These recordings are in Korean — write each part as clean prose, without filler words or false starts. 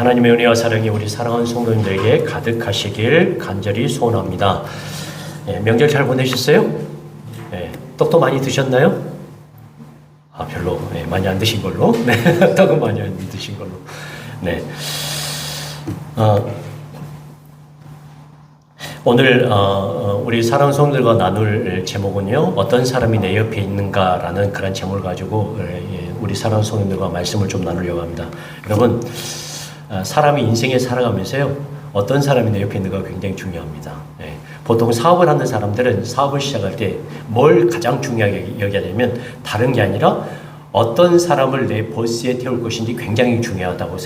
하나님의 은혜와 사랑이 우리 사랑하는 성도님들에게 가득하시길 간절히 소원합니다. 명절 잘 보내셨어요? 떡도 많이 드셨나요? 별로 많이 안 드신 걸로. 네, 떡은 많이 안 드신 걸로. 네. 오늘 우리 사랑하는 성도들과 나눌 제목은요, 어떤 사람이 내 옆에 있는가라는 그런 제목을 가지고 우리 사랑하는 성도들과 말씀을 좀 나누려고 합니다. 여러분, 사람이 인생에 살아가면서요, 어떤 사람이 내 옆에 있는가가 굉장히 중요합니다. 보통 사업을 하는 사람들은 사업을 시작할 때 뭘 가장 중요하게 여겨야 되면 다른 게 아니라 어떤 사람을 내 버스에 태울 것인지 굉장히 중요하다고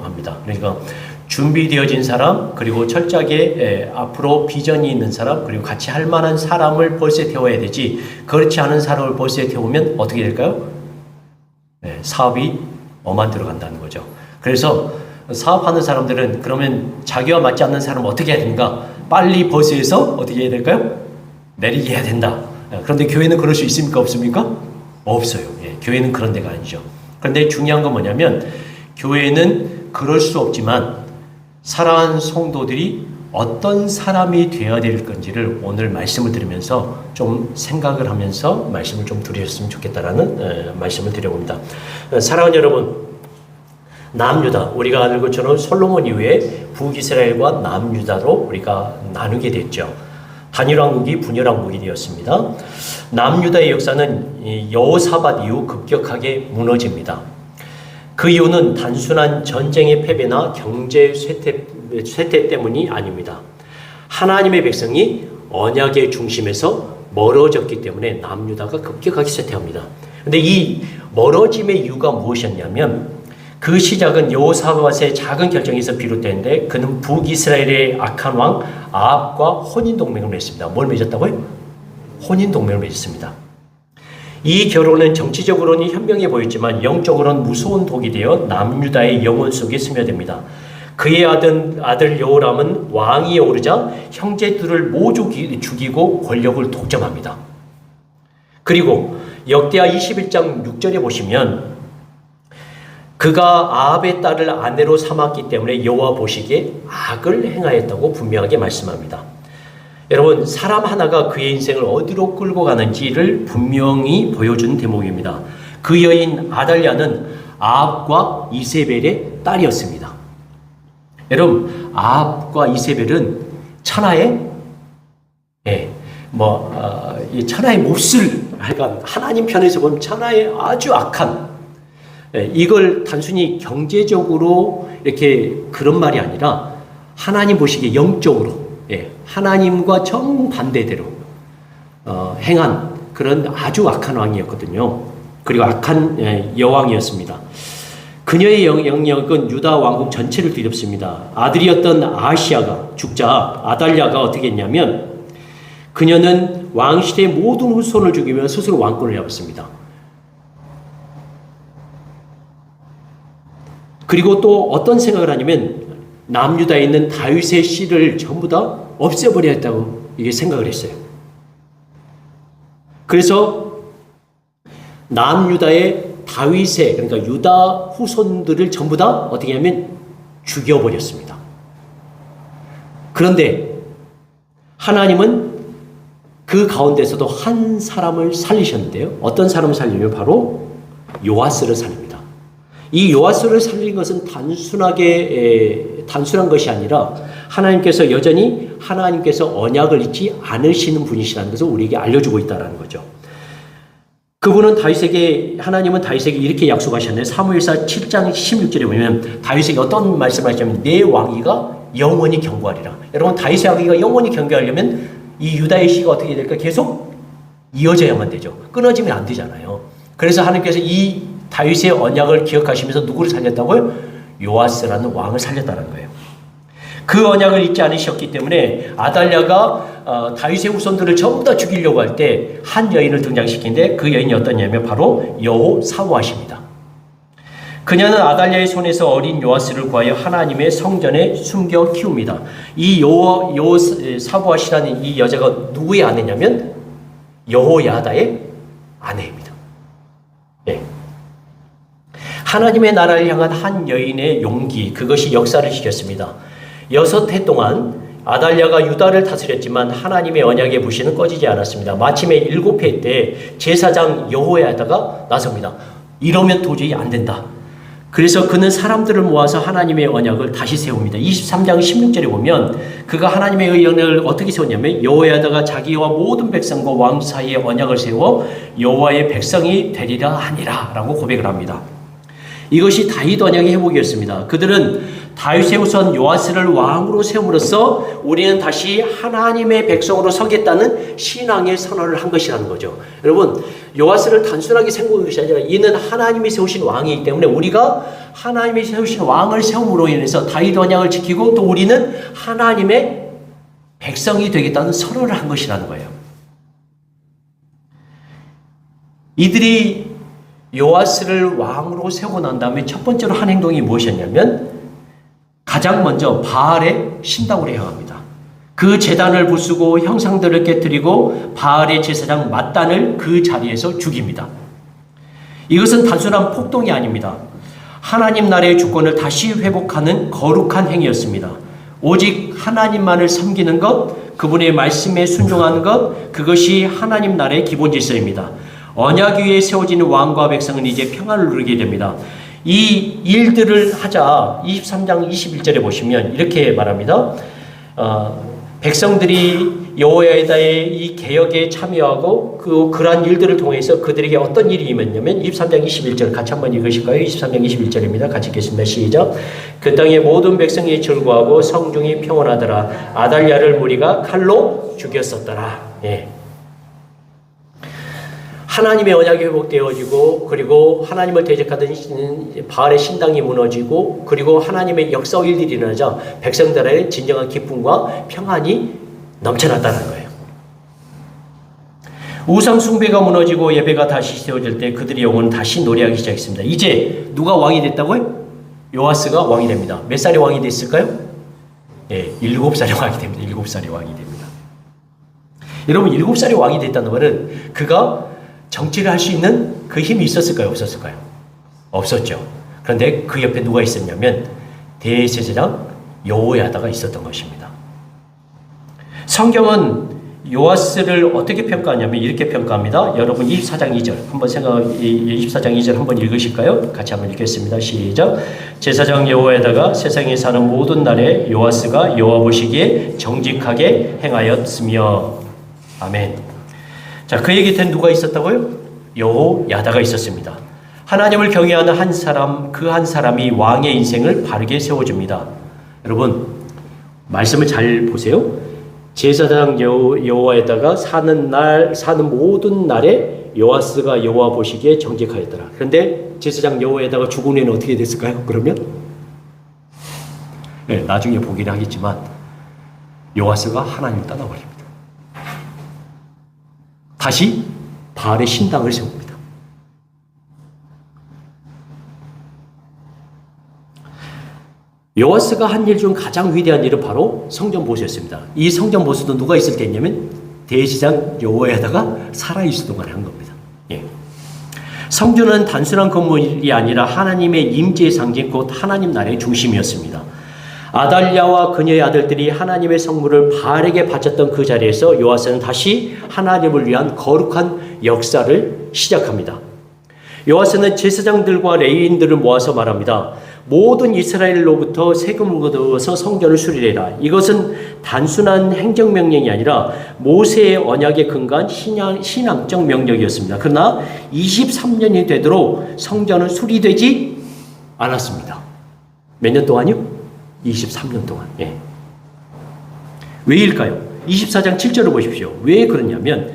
합니다. 그러니까 준비되어진 사람, 그리고 철저하게 앞으로 비전이 있는 사람, 그리고 같이 할 만한 사람을 버스에 태워야 되지, 그렇지 않은 사람을 버스에 태우면 어떻게 될까요? 사업이 엄한 들어간다는 거죠. 그래서 사업하는 사람들은 그러면 자기와 맞지 않는 사람은 어떻게 해야 되는가? 빨리 버스에서 어떻게 해야 될까요? 내리게 해야 된다. 그런데 교회는 그럴 수 있습니까? 없습니까? 없어요. 교회는 그런 데가 아니죠. 그런데 중요한 건 뭐냐면, 교회는 그럴 수 없지만 사랑하는 성도들이 어떤 사람이 되어야 될 건지를 오늘 말씀을 들으면서 좀 생각을 하면서 말씀을 좀 드렸으면 좋겠다라는 말씀을 드려봅니다. 사랑하는 여러분, 남유다, 우리가 아는 것처럼 솔로몬 이후에 북이스라엘과 남유다로 우리가 나누게 됐죠. 단일왕국이 분열왕국이 되었습니다. 남유다의 역사는 여호사밧 이후 급격하게 무너집니다. 그 이유는 단순한 전쟁의 패배나 경제 쇠퇴 때문이 아닙니다. 하나님의 백성이 언약의 중심에서 멀어졌기 때문에 남유다가 급격하게 쇠퇴합니다. 그런데 이 멀어짐의 이유가 무엇이었냐면, 그 시작은 여호사밧의 작은 결정에서 비롯되는데, 그는 북이스라엘의 악한 왕 아합과 혼인동맹을 맺습니다. 뭘 맺었다고요? 혼인동맹을 맺었습니다. 이 결혼은 정치적으로는 현명해 보였지만 영적으로는 무서운 독이 되어 남유다의 영혼 속에 스며듭니다. 그의 아들 여호람은 왕위에 오르자 형제들을 모두 죽이고 권력을 독점합니다. 그리고 역대하 21장 6절에 보시면, 그가 아합의 딸을 아내로 삼았기 때문에 여호와 보시기에 악을 행하였다고 분명하게 말씀합니다. 여러분, 사람 하나가 그의 인생을 어디로 끌고 가는지를 분명히 보여주는 대목입니다. 그 여인 아달랴는 아합과 이세벨의 딸이었습니다. 여러분, 아합과 이세벨은 천하의 이 천하의 몹쓸, 그러니까 하나님 편에서 보면 천하의 아주 악한, 이걸 단순히 경제적으로 이렇게 그런 말이 아니라 하나님 보시기에 영적으로, 하나님과 정반대대로 행한 그런 아주 악한 왕이었거든요. 그리고 악한 여왕이었습니다. 그녀의 영역은 유다 왕국 전체를 뒤덮습니다. 아들이었던 아하시아가 죽자 아달랴가 어떻게 했냐면, 그녀는 왕실의 모든 후손을 죽이며 스스로 왕권을 잡았습니다. 그리고 또 어떤 생각을 하냐면, 남유다에 있는 다윗의 씨를 전부 다 없애버려야 했다고 이게 생각을 했어요. 그래서 남유다의 다윗의, 그러니까 유다 후손들을 전부 다 어떻게 하면 죽여버렸습니다. 그런데 하나님은 그 가운데서도 한 사람을 살리셨는데요. 어떤 사람을 살리면 바로 요아스를 살립니다. 이 요아스를 살린 것은 단순한 것이 아니라 하나님께서 여전히 언약을 잊지 않으시는 분이시라는 것을 우리에게 알려주고 있다는 거죠. 그분은 하나님은 다윗에게 이렇게 약속하셨는데, 사무엘사 7장 16절에 보면 다윗에게 어떤 말씀을 하시냐면, 내 왕위가 영원히 경고하리라. 여러분, 다윗의 왕위가 영원히 경고하려면 이 유다의 씨가 어떻게 될까? 계속 이어져야만 되죠. 끊어지면 안 되잖아요. 그래서 하나님께서 이 다윗의 언약을 기억하시면서 누구를 살렸다고요? 요아스라는 왕을 살렸다는 거예요. 그 언약을 잊지 않으셨기 때문에 아달랴가 다윗의 후손들을 전부 다 죽이려고 할 때 한 여인을 등장시키는데, 그 여인이 어떠냐면 바로 여호사밧입니다. 그녀는 아달랴의 손에서 어린 요아스를 구하여 하나님의 성전에 숨겨 키웁니다. 이 여호사밧이라는 이 여자가 누구의 아내냐면 여호야다의 아내입니다. 하나님의 나라를 향한 한 여인의 용기, 그것이 역사를 시켰습니다. 6해 동안 아달랴가 유다를 다스렸지만 하나님의 언약의 불씨는 꺼지지 않았습니다. 마침내 7해 때 제사장 여호야다가 나섭니다. 이러면 도저히 안 된다. 그래서 그는 사람들을 모아서 하나님의 언약을 다시 세웁니다. 23장 16절에 보면 그가 하나님의 언약을 어떻게 세웠냐면 여호야다가 자기와 모든 백성과 왕 사이에 언약을 세워 여호와의 백성이 되리라 하니라 라고 고백을 합니다. 이것이 다윗 언약의 회복이었습니다. 그들은 다윗의 후손 요아스를 왕으로 세움으로써 우리는 다시 하나님의 백성으로 서겠다는 신앙의 선언을 한 것이라는 거죠. 여러분, 요아스를 단순하게 세운 것이 아니라 이는 하나님이 세우신 왕이기 때문에 우리가 하나님이 세우신 왕을 세움으로 인해서 다윗 언약을 지키고 또 우리는 하나님의 백성이 되겠다는 선언을 한 것이라는 거예요. 이들이 요아스를 왕으로 세우고 난 다음에 첫 번째로 한 행동이 무엇이었냐면 가장 먼저 바알의 신당으로 향합니다. 그 제단을 부수고 형상들을 깨뜨리고 바알의 제사장 맏단을 그 자리에서 죽입니다. 이것은 단순한 폭동이 아닙니다. 하나님 나라의 주권을 다시 회복하는 거룩한 행위였습니다. 오직 하나님만을 섬기는 것, 그분의 말씀에 순종하는 것, 그것이 하나님 나라의 기본 질서입니다. 언약 위에 세워진 왕과 백성은 이제 평안을 누리게 됩니다. 이 일들을 하자 23장 21절에 보시면 이렇게 말합니다. 백성들이 여호야다의 이 개혁에 참여하고 그러한 일들을 통해서 그들에게 어떤 일이 임했냐면 23장 21절 같이 한번 읽으실까요? 23장 21절입니다. 같이 읽겠습니다. 시작. 그 땅의 모든 백성이 즐거워하고 성중이 평온하더라. 아달랴를 무리가 칼로 죽였었더라. 예. 하나님의 언약이 회복되어지고 그리고 하나님을 대적하던 바알의 신당이 무너지고 그리고 하나님의 역사 일들이 일어나자 백성들의 진정한 기쁨과 평안이 넘쳐났다는 거예요. 우상 숭배가 무너지고 예배가 다시 세워질 때 그들의 영혼은 다시 노래하기 시작했습니다. 이제 누가 왕이 됐다고요? 요아스가 왕이 됩니다. 몇 살에 왕이 됐을까요? 예, 7살에 왕이 됩니다. 7살에 왕이 됩니다. 여러분 7살에 왕이 됐다는 말은 그가 정치를 할 수 있는 그 힘이 있었을까요? 없었을까요? 없었죠. 그런데 그 옆에 누가 있었냐면 대제사장 여호야다가 있었던 것입니다. 성경은 요아스를 어떻게 평가하냐면 이렇게 평가합니다. 여러분 24장 2절 한번 24장 2절 한번 읽으실까요? 같이 한번 읽겠습니다. 시작. 제사장 여호야다가 세상에 사는 모든 날에 요아스가 여호와 보시기에 정직하게 행하였으며. 아멘. 자, 그의 곁엔 누가 있었다고요? 여호야다가 있었습니다. 하나님을 경외하는 한 사람, 그 한 사람이 왕의 인생을 바르게 세워줍니다. 여러분, 말씀을 잘 보세요. 제사장 여호야다가 사는 모든 날에 요아스가 여호와 보시기에 정직하였더라. 그런데 제사장 여호야다가 죽은 후에는 어떻게 됐을까요? 그러면 네, 나중에 보기는 하겠지만 요아스가 하나님을 떠나버립니다. 다시 바알의 신당을 세웁니다. 요아스가 한 일 중 가장 위대한 일은 바로 성전 보수였습니다. 이 성전 보수도 누가 있을 때 했냐면 대제사장 여호야다가 살아있을 동안 한 겁니다. 예. 성전은 단순한 건물이 아니라 하나님의 임재의 상징 곧 하나님 나라의 중심이었습니다. 아달랴와 그녀의 아들들이 하나님의 성물을 바알에게 바쳤던 그 자리에서 요아스는 다시 하나님을 위한 거룩한 역사를 시작합니다. 요아스는 제사장들과 레위인들을 모아서 말합니다. 모든 이스라엘로부터 세금을 거두어서 성전을 수리해라. 이것은 단순한 행정명령이 아니라 모세의 언약에 근거한 신앙적 명령이었습니다. 그러나 23년이 되도록 성전은 수리되지 않았습니다. 몇 년 동안요? 23년 동안. 예. 왜일까요? 24장 7절을 보십시오. 왜 그러냐면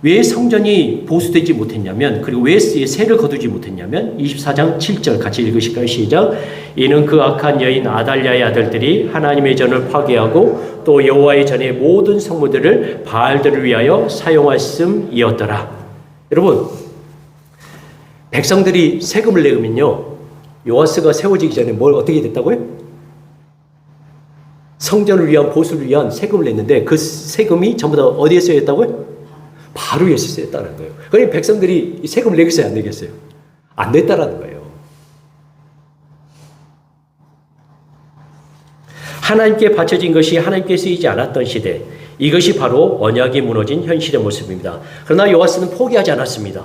왜 성전이 보수되지 못했냐면 그리고 왜 세를 거두지 못했냐면 24장 7절 같이 읽으실까요? 시작. 이는 그 악한 여인 아달랴의 아들들이 하나님의 전을 파괴하고 또 여호와의 전의 모든 성물들을 바알들을 위하여 사용하였음이었더라. 여러분, 백성들이 세금을 내면요 요아스가 세워지기 전에 뭘 어떻게 됐다고요? 성전을 위한 보수를 위한 세금을 냈는데 그 세금이 전부 다 어디에 쓰였다고요? 바로 예수에 쓰였다는 거예요. 그러니 백성들이 세금을 내겠어요? 안 내겠어요? 안 냈다라는 거예요. 하나님께 바쳐진 것이 하나님께 쓰이지 않았던 시대, 이것이 바로 언약이 무너진 현실의 모습입니다. 그러나 요아스는 포기하지 않았습니다.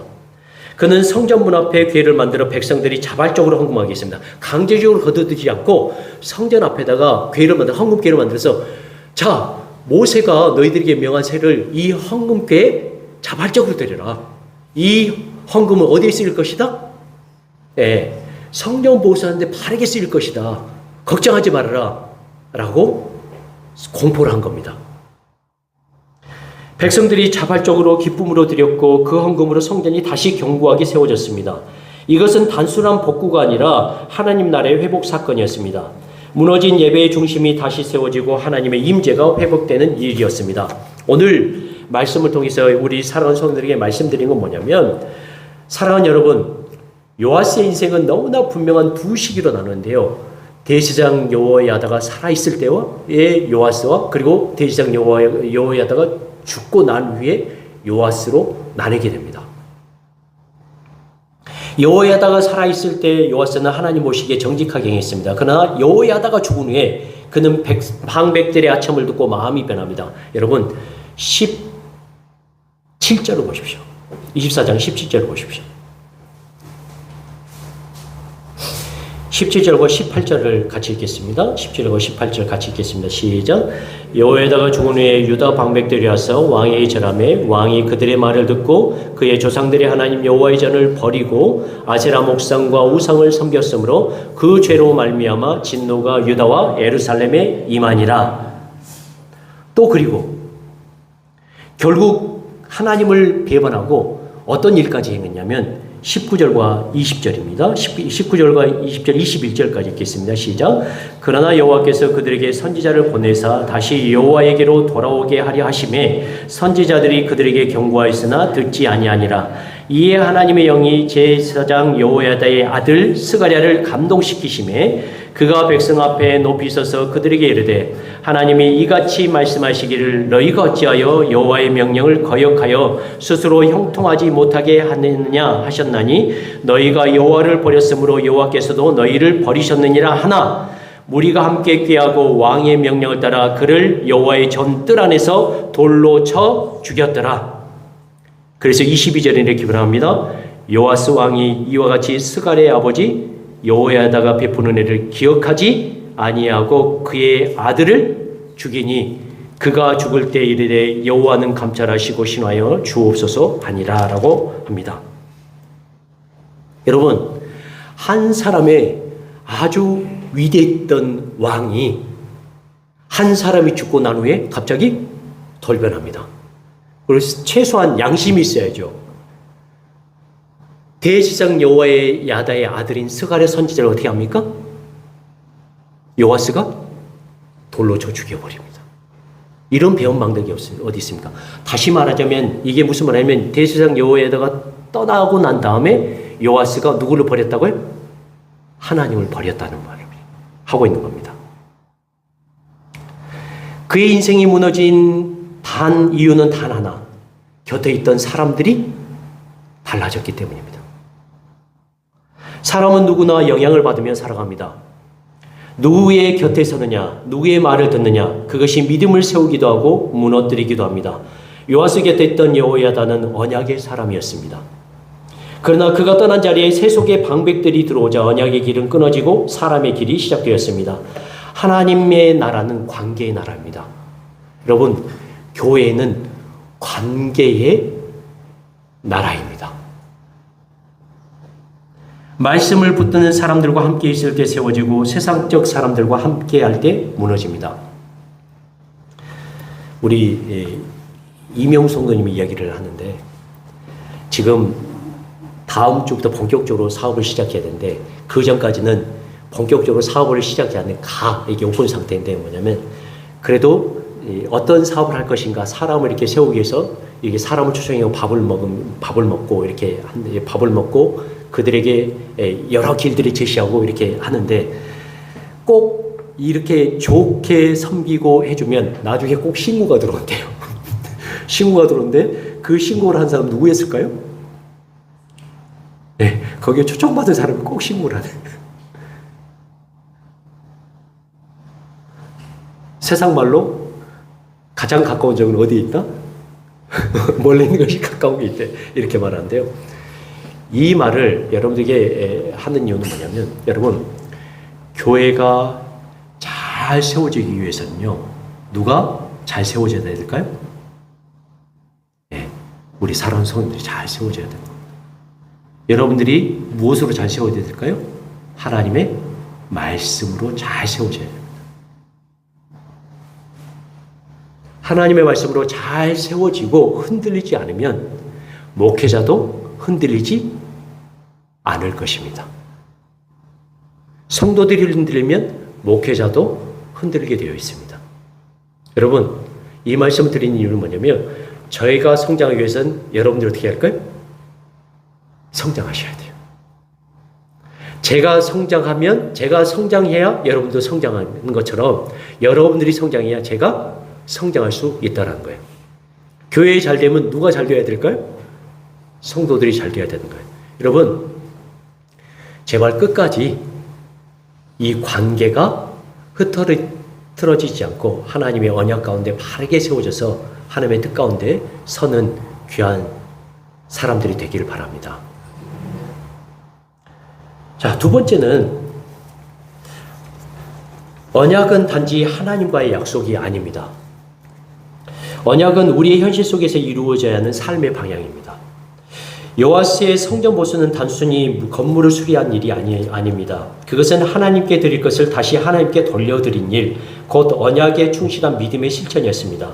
그는 성전 문 앞에 궤를 만들어 백성들이 자발적으로 헌금하게 했습니다. 강제적으로 거두지 않고 성전 앞에다가 궤를 만들어 헌금궤를 만들어서 자, 모세가 너희들에게 명한 세를 이 헌금궤에 자발적으로 드려라. 이 헌금은 어디에 쓰일 것이다? 네, 성전 보수하는데 바르게 쓰일 것이다. 걱정하지 말아라. 라고 공포를 한 겁니다. 백성들이 자발적으로 기쁨으로 드렸고 그 헌금으로 성전이 다시 견고하게 세워졌습니다. 이것은 단순한 복구가 아니라 하나님 나라의 회복 사건이었습니다. 무너진 예배의 중심이 다시 세워지고 하나님의 임재가 회복되는 일이었습니다. 오늘 말씀을 통해서 우리 사랑하는 성도들에게 말씀드린 건 뭐냐면, 사랑하는 여러분, 요아스의 인생은 너무나 분명한 두 시기로 나누는데요. 대제사장 여호야다가 살아있을 때의 요아스와 그리고 대제사장 여호야다가 죽고 난 후에 요아스로 나뉘게 됩니다. 여호야다가 살아있을 때 요아스는 하나님 보시기에 정직하게 행했습니다. 그러나 여호야다가 죽은 후에 그는 방백들의 아첨을 듣고 마음이 변합니다. 여러분 17절을 보십시오. 24장 17절을 보십시오. 17절과 18절을 같이 읽겠습니다. 17절과 18절 같이 읽겠습니다. 시작. 여호야다가 죽은 후에 유다 방백들이 와서 왕에게 절하매 왕이 그들의 말을 듣고 그의 조상들의 하나님 여호와의 전을 버리고 아세라 목상과 우상을 섬겼으므로 그 죄로 말미암아 진노가 유다와 예루살렘에 임하니라. 또 그리고 결국 하나님을 배반하고 어떤 일까지 행했냐면 19절과 20절입니다. 19절과 20절, 21절까지 읽겠습니다. 시작. 그러나 여호와께서 그들에게 선지자를 보내사 다시 여호와에게로 돌아오게 하려 하심에 선지자들이 그들에게 경고하였으나 듣지 아니하니라. 이에 하나님의 영이 제사장 여호야다의 아들 스가랴를 감동시키심에 그가 백성 앞에 높이 서서 그들에게 이르되 하나님이 이같이 말씀하시기를 너희가 어찌하여 여호와의 명령을 거역하여 스스로 형통하지 못하게 하느냐 하셨나니 너희가 여호와를 버렸으므로 여호와께서도 너희를 버리셨느니라 하나 무리가 함께 꾀하고 왕의 명령을 따라 그를 여호와의 전뜰 안에서 돌로 쳐 죽였더라. 그래서 22절에 이렇게 변합니다. 요아스 왕이 이와 같이 스가랴의 아버지 여호야다가 베푸는 애를 기억하지 아니하고 그의 아들을 죽이니 그가 죽을 때 이르되 여호와는 감찰하시고 신하여 주옵소서 하니라라고 합니다. 여러분, 한 사람의 아주 위대했던 왕이 한 사람이 죽고 난 후에 갑자기 돌변합니다. 그래서 최소한 양심이 있어야죠. 대제사장 여호와의 야다의 아들인 스가랴 선지자를 어떻게 합니까? 요아스가 돌로 쳐 죽여버립니다. 이런 배은망덕이 어디 있습니까? 다시 말하자면 이게 무슨 말이냐면 대제사장 여호야다가 떠나고 난 다음에 요아스가 누구를 버렸다고요? 하나님을 버렸다는 말을 하고 있는 겁니다. 그의 인생이 무너진 이유는 단 하나. 곁에 있던 사람들이 달라졌기 때문입니다. 사람은 누구나 영향을 받으며 살아갑니다. 누구의 곁에 서느냐, 누구의 말을 듣느냐, 그것이 믿음을 세우기도 하고 무너뜨리기도 합니다. 요아스 곁에 있던 여호야다는 언약의 사람이었습니다. 그러나 그가 떠난 자리에 세속의 방백들이 들어오자 언약의 길은 끊어지고 사람의 길이 시작되었습니다. 하나님의 나라는 관계의 나라입니다. 여러분, 교회는 관계의 나라입니다. 말씀을 붙드는 사람들과 함께 있을 때 세워지고 세상적 사람들과 함께 할 때 무너집니다. 우리 이명우 성도님이 이야기를 하는데 지금 다음 주부터 본격적으로 사업을 시작해야 되는데 그 전까지는 본격적으로 사업을 시작하지 않는 이게 오픈 상태인데 뭐냐면 그래도 어떤 사업을 할 것인가 사람을 이렇게 세우기 위해서 이게 사람을 초청하고 밥을 먹고 이렇게 밥을 먹고 그들에게 여러 길들을 제시하고 이렇게 하는데 꼭 이렇게 좋게 섬기고 해주면 나중에 꼭 신고가 들어온대요. 신고가 들어오는데 그 신고를 한 사람 누구였을까요? 네, 거기에 초청받은 사람이 꼭 신고를 하네. 세상 말로 가장 가까운 적은 어디에 있다? 멀리 있는 것이 가까운 게 있대. 이렇게 말하는데요. 이 말을 여러분들에게 하는 이유는 뭐냐면, 여러분, 교회가 잘 세워지기 위해서는요, 누가 잘 세워져야 될까요? 네, 우리 사랑하는 성도들이 잘 세워져야 됩니다. 여러분들이 무엇으로 잘 세워져야 될까요? 하나님의 말씀으로 잘 세워져야 됩니다. 하나님의 말씀으로 잘 세워지고 흔들리지 않으면 목회자도 흔들리지 않을 것입니다. 성도들이 흔들리면 목회자도 흔들리게 되어 있습니다. 여러분, 이 말씀을 드리는 이유는 뭐냐면, 저희가 성장하기 위해서는 여러분들이 어떻게 할까요? 성장하셔야 돼요. 제가 성장해야 여러분도 성장하는 것처럼, 여러분들이 성장해야 제가 성장할 수 있다는 거예요. 교회에 잘 되면 누가 잘 되어야 될까요? 성도들이 잘 되어야 되는 거예요. 여러분, 제발 끝까지 이 관계가 흐트러지지 않고 하나님의 언약 가운데 바르게 세워져서 하나님의 뜻 가운데 서는 귀한 사람들이 되기를 바랍니다. 자, 두 번째는, 언약은 단지 하나님과의 약속이 아닙니다. 언약은 우리의 현실 속에서 이루어져야 하는 삶의 방향입니다. 여호와스의 성전 보수는 단순히 건물을 수리한 일이 아닙니다. 그것은 하나님께 드릴 것을 다시 하나님께 돌려드린 일, 곧 언약에 충실한 믿음의 실천이었습니다.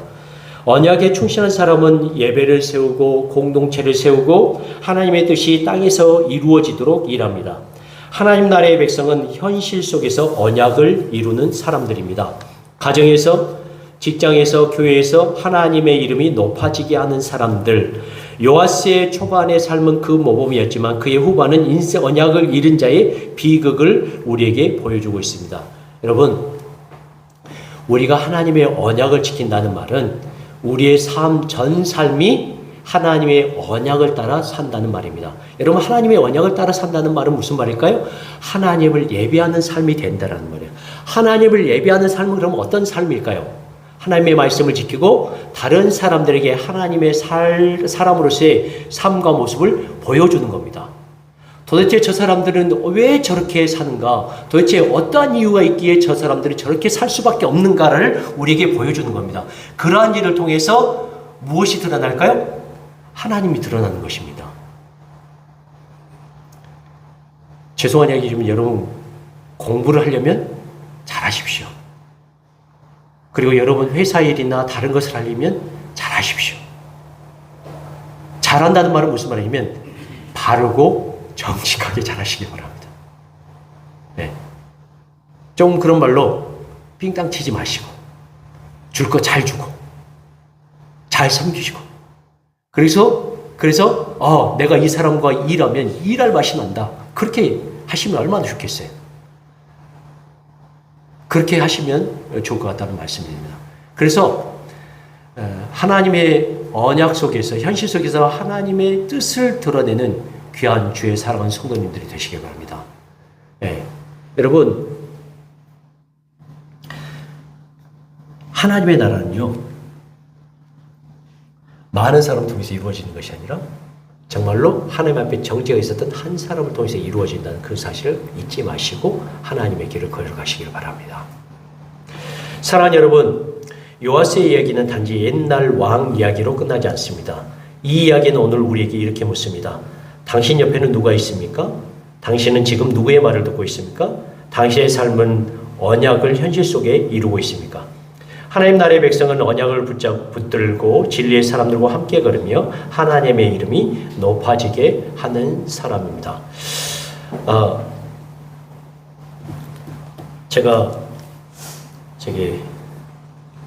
언약에 충실한 사람은 예배를 세우고 공동체를 세우고 하나님의 뜻이 땅에서 이루어지도록 일합니다. 하나님 나라의 백성은 현실 속에서 언약을 이루는 사람들입니다. 가정에서, 직장에서, 교회에서 하나님의 이름이 높아지게 하는 사람들. 요아스의 초반의 삶은 그 모범이었지만 그의 후반은 인생 언약을 잃은 자의 비극을 우리에게 보여주고 있습니다. 여러분, 우리가 하나님의 언약을 지킨다는 말은 우리의 전 삶이 하나님의 언약을 따라 산다는 말입니다. 여러분, 하나님의 언약을 따라 산다는 말은 무슨 말일까요? 하나님을 예배하는 삶이 된다는 말이에요. 하나님을 예배하는 삶은 그럼 어떤 삶일까요? 하나님의 말씀을 지키고 다른 사람들에게 하나님의 사람으로서의 삶과 모습을 보여주는 겁니다. 도대체 저 사람들은 왜 저렇게 사는가? 도대체 어떠한 이유가 있기에 저 사람들이 저렇게 살 수밖에 없는가를 우리에게 보여주는 겁니다. 그러한 일을 통해서 무엇이 드러날까요? 하나님이 드러나는 것입니다. 죄송한 이야기지만 여러분, 공부를 하려면 잘하십시오. 그리고 여러분 회사 일이나 다른 것을 하려면 잘하십시오. 잘한다는 말은 무슨 말이냐면 바르고 정직하게 잘하시기 바랍니다. 네. 좀 그런 말로 삥땅 치지 마시고 줄 거 잘 주고 잘 섬기시고 그래서 내가 이 사람과 일하면 일할 맛이 난다. 그렇게 하시면 얼마나 좋겠어요. 그렇게 하시면 좋을 것 같다는 말씀입니다. 그래서 하나님의 언약 속에서, 현실 속에서 하나님의 뜻을 드러내는 귀한 주의 사랑하는 성도님들이 되시길 바랍니다. 네. 여러분, 하나님의 나라는요, 많은 사람을 통해서 이루어지는 것이 아니라 정말로 하나님 앞에 정죄가 있었던 한 사람을 통해서 이루어진다는 그 사실을 잊지 마시고 하나님의 길을 걸어가시기를 바랍니다. 사랑하는 여러분, 요아스의 이야기는 단지 옛날 왕 이야기로 끝나지 않습니다. 이 이야기는 오늘 우리에게 이렇게 묻습니다. 당신 옆에는 누가 있습니까? 당신은 지금 누구의 말을 듣고 있습니까? 당신의 삶은 언약을 현실 속에 이루고 있습니까? 하나님 나라의 백성은 언약을 붙들고 진리의 사람들과 함께 걸으며 하나님의 이름이 높아지게 하는 사람입니다. 제가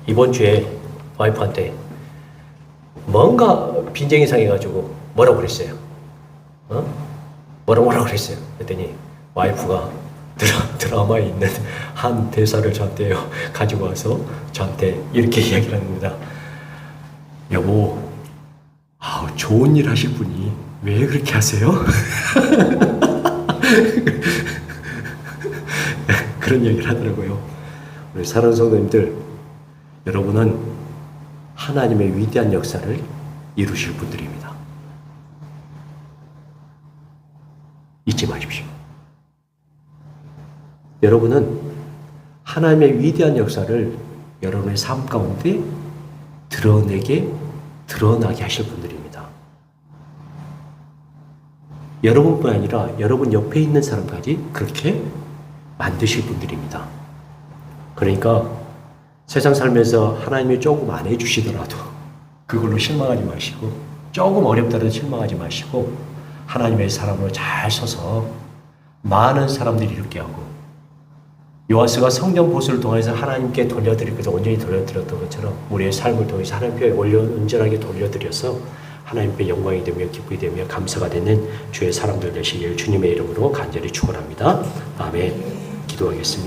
이번 주에 와이프한테 뭔가 빈정이 상해가지고 뭐라고 그랬어요. 뭐라고 그랬어요. 그랬더니 와이프가 드라마에 있는 한 대사를 저한테 가지고 와서 저한테 이렇게 이야기를 합니다. 여보, 좋은 일 하실 분이 왜 그렇게 하세요? 그런 얘기를 하더라고요. 우리 사랑하는 성도님들, 여러분은 하나님의 위대한 역사를 이루실 분들입니다. 잊지 마십시오. 여러분은 하나님의 위대한 역사를 여러분의 삶 가운데 드러나게 하실 분들입니다. 여러분뿐 아니라 여러분 옆에 있는 사람까지 그렇게 만드실 분들입니다. 그러니까 세상 살면서 하나님이 조금 안 해주시더라도 그걸로 실망하지 마시고, 조금 어렵더라도 실망하지 마시고, 하나님의 사람으로 잘 서서 많은 사람들이 이롭게 하고, 요하스가 성전 보수를 통해서 하나님께 돌려드리고서 온전히 돌려드렸던 것처럼 우리의 삶을 통해서 하나님께 온전하게 돌려드려서 하나님께 영광이 되며 기쁨이 되며 감사가 되는 주의 사람들 되시길 주님의 이름으로 간절히 축원합니다. 아멘. 기도하겠습니다.